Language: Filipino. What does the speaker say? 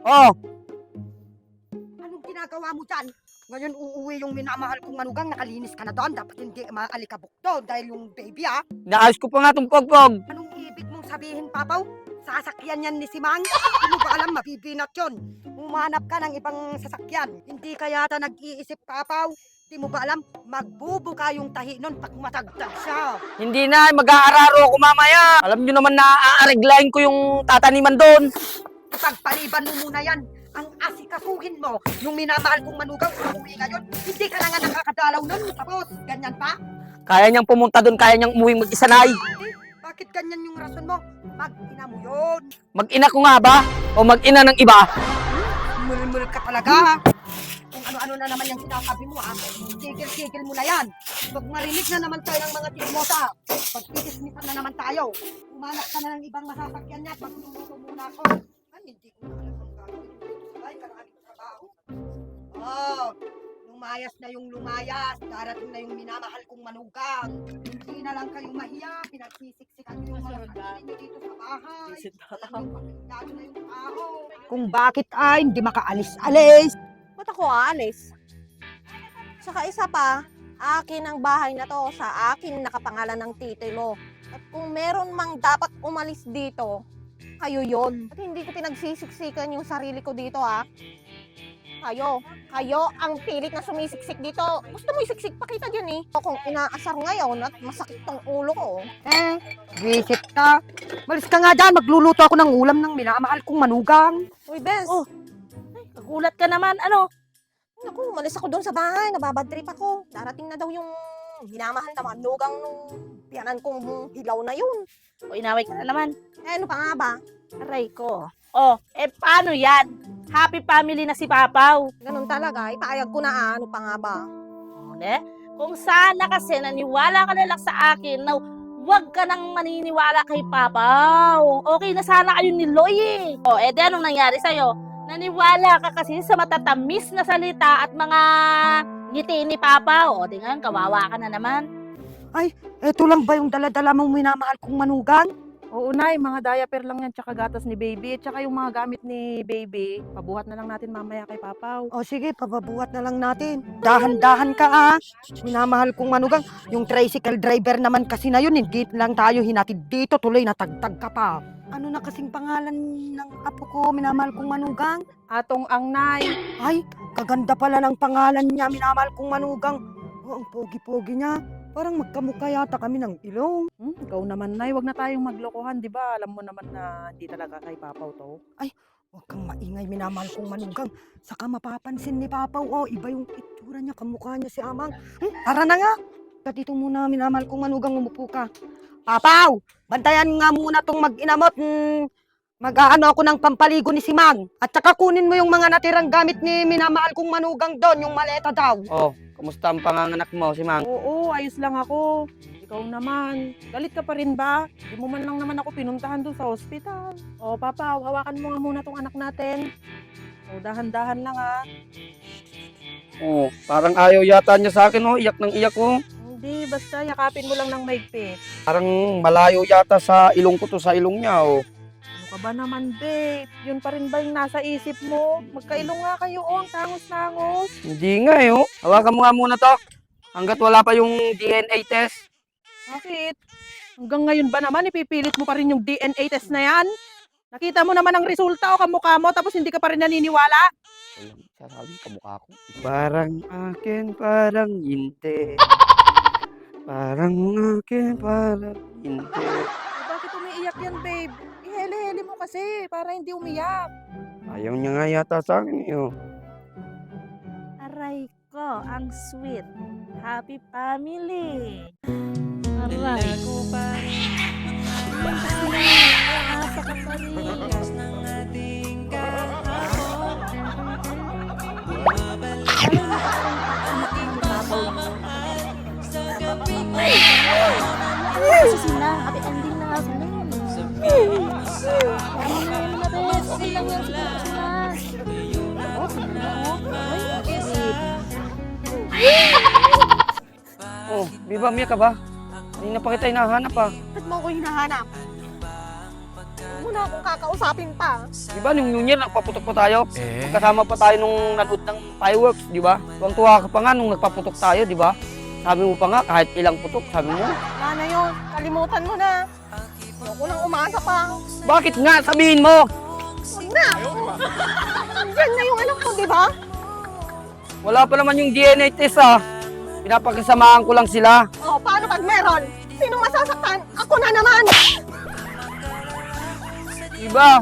Oh, Anong ginagawa mo dyan? Ngayon uuwi yung minamahal kong manugang, nakalinis ka na doon. Dapat hindi maalikabok doon dahil yung baby naayos ko pa nga itong pogpog. Anong ibig mong sabihin, Papaw? Sasakyan yan ni Simang? Hindi mo ba alam, mabibinat yun. Humanap ka ng ibang sasakyan. Hindi ka yata nag-iisip, Papaw. Hindi mo ba alam, magbubuka yung tahi nun pag matagtag siya. Hindi na, mag-aararo ako mamaya. Alam nyo naman na aareglayin ko yung tataniman doon. Pagpaliban mo muna yan. Ang asikasuhin mo, yung minamahal kong manugang umuwi ngayon, hindi ka na nga nakakadalaw nun. Tapos, ganyan pa? Kaya niyang pumunta doon, kaya niyang umuwing mag-isanay. Bakit ganyan yung rason mo? Mag-ina mo yun. Mag-ina ko nga ba? O mag-ina ng iba? Mulmul ka talaga. Kung ano-ano na naman yung sinasabi mo, Tigil-tigil mo na yan. Pag marinig na naman tayo ng mga tigmosa, pagtitismisan na naman tayo. Umanap ka na ng ibang masasakyan niya, pagluluto muna ako. Ay, hindi ko na alam ang gagawin. Ay, karami ko trabaho. Oh, lumayas na yung lumayas. Darating na yung minamahal kong manugang. Hindi na lang kayo mahiya. Pinagsisiksikan niyo yung mga sarili niyo dito sa bahay. Lalo na yung tao. Kung bakit ay hindi makaalis-alis. Ba't ako aalis? Saka isa pa, akin ang bahay na to, sa akin nakapangalan ng titi mo. At kung meron mang dapat umalis dito, kayo yon. At hindi ko pinagsisiksikan yung sarili ko dito ha. Kayo ang pilit na sumisiksik dito. Gusto mo isiksik, pakita dyan eh. Kung inaasar ngayon at masakit tong ulo ko. Visit ka. Malis ka nga dyan, magluluto ako ng ulam ng minamahal kong manugang. Uy, Bes. Oh. Nagulat ka naman, ano? Naku, umalis ako doon sa bahay, nababadtrip ako. Darating na daw yung minamahal na manugang nung piyanan kong hilaw na yun. O, inaway ka na naman. Eh, ano pa nga ba? Aray ko. Oh, paano yan? Happy family na si Papaw. Ganun talaga, ipayag ko na ano pa nga ba? Kung sana kasi naniwala ka na lang sa akin na huwag ka nang maniniwala kay Papaw. Okay na sana kayo ni Loy eh. O, di anong nangyari sa'yo? Naniwala ka kasi sa matatamis na salita at mga ngiti ni Papaw. O, di nga, kawawa ka na naman. Eto lang ba yung dala-dala mong minamahal kong manugang? Oo, Nay, mga diaper lang yan, tsaka gatas ni baby, tsaka yung mga gamit ni baby, pabuhat na lang natin mamaya kay Papaw. O sige, pababuhat na lang natin. Dahan-dahan ka Minamahal kong manugang. Yung tricycle driver naman kasi na yun, hindi lang tayo hinatid dito, tuloy natagtag ka pa. Ano na kasing pangalan ng apo ko, minamahal kong manugang? Atong ang Nay. Ay, kaganda pala ng pangalan niya, minamahal kong manugang. Oh, ang pogi-pogi niya. Parang magkamukha yata kami ng ilong. Ikaw naman, Nay, wag na tayong maglokohan, di ba? Alam mo naman na hindi talaga kay Papaw to. Huwag kang maingay, minamahal kong manugang. Saka mapapansin ni Papaw, iba yung itsura niya, kamukha niya si Amang. Tara na nga. Dito muna, minamahal kong manugang, umupo ka. Papaw, bantayan nga muna tong mag-inamot. Mag-aano ako ng pampaligo ni Simang. At saka kunin mo yung mga natirang gamit ni minamahal kong manugang doon, yung maleta daw. Oh, kumusta ang panganganak mo, si Mang? Oo, ayos lang ako. Ikaw naman, galit ka pa rin ba? Di mo man lang naman ako pinuntahan doon sa ospital. O, Papaw, hawakan mo nga muna tong anak natin. O, dahan-dahan lang ha. Oh, parang ayaw yata niya sa akin, oh. Iyak ng iyak, oh. Hindi, basta yakapin mo lang ng maigpit. Parang malayo yata sa ilong ko to, sa ilong niya, oh. Ano ka ba naman, babe? Yun pa rin ba yung nasa isip mo? Magkailong nga kayo, ang tangos-tangos. Hindi nga, eh, oh. Hawakan mo nga muna to. Hanggat wala pa yung DNA test. Bakit? Hanggang ngayon ba naman, ipipilit mo pa rin yung DNA test na yan? Nakita mo naman ang resulta o kamukha mo, tapos hindi ka pa rin naniniwala? Sasabi ka mukha ko. Parang akin, parang hindi. Parang akin, parang hindi. Bakit umiiyak yan, babe? Ihele-hele mo kasi, para hindi umiyak. Ayaw niya nga yata sa akin, eh, oh. Aray ko, ang sweet. Happy family. Aray ko pa. Nasa kapaligas ng ating kahapon. Kasi sila, happy ending na nga sila. Okay lang yan sila. Oh, Biba, miyak ka ba? Kanina pa kita hinahanap, ah. Ba't mo ako hinahanap? Huwag mo mo na akong kakausapin pa. Di ba, nung New Year, nagpaputok pa tayo. Kasama pa tayo nung nanood ng fireworks, di ba? Tuwang-tuwa ka pa nga nung nagpaputok tayo, di ba? Sabi mo pa nga, kahit ilang putok, sabi mo. Wala na yun. Kalimutan mo na. Ayoko nang umasa pa. Bakit nga? Sabihin mo! Huwag na. Diyan na yung anak ko, di ba? Wala pa naman yung DNA test, ah. Pinapagkasamahan ko lang sila. O, paano pag meron? Sinong masasaktan? Ako na naman. Di ba?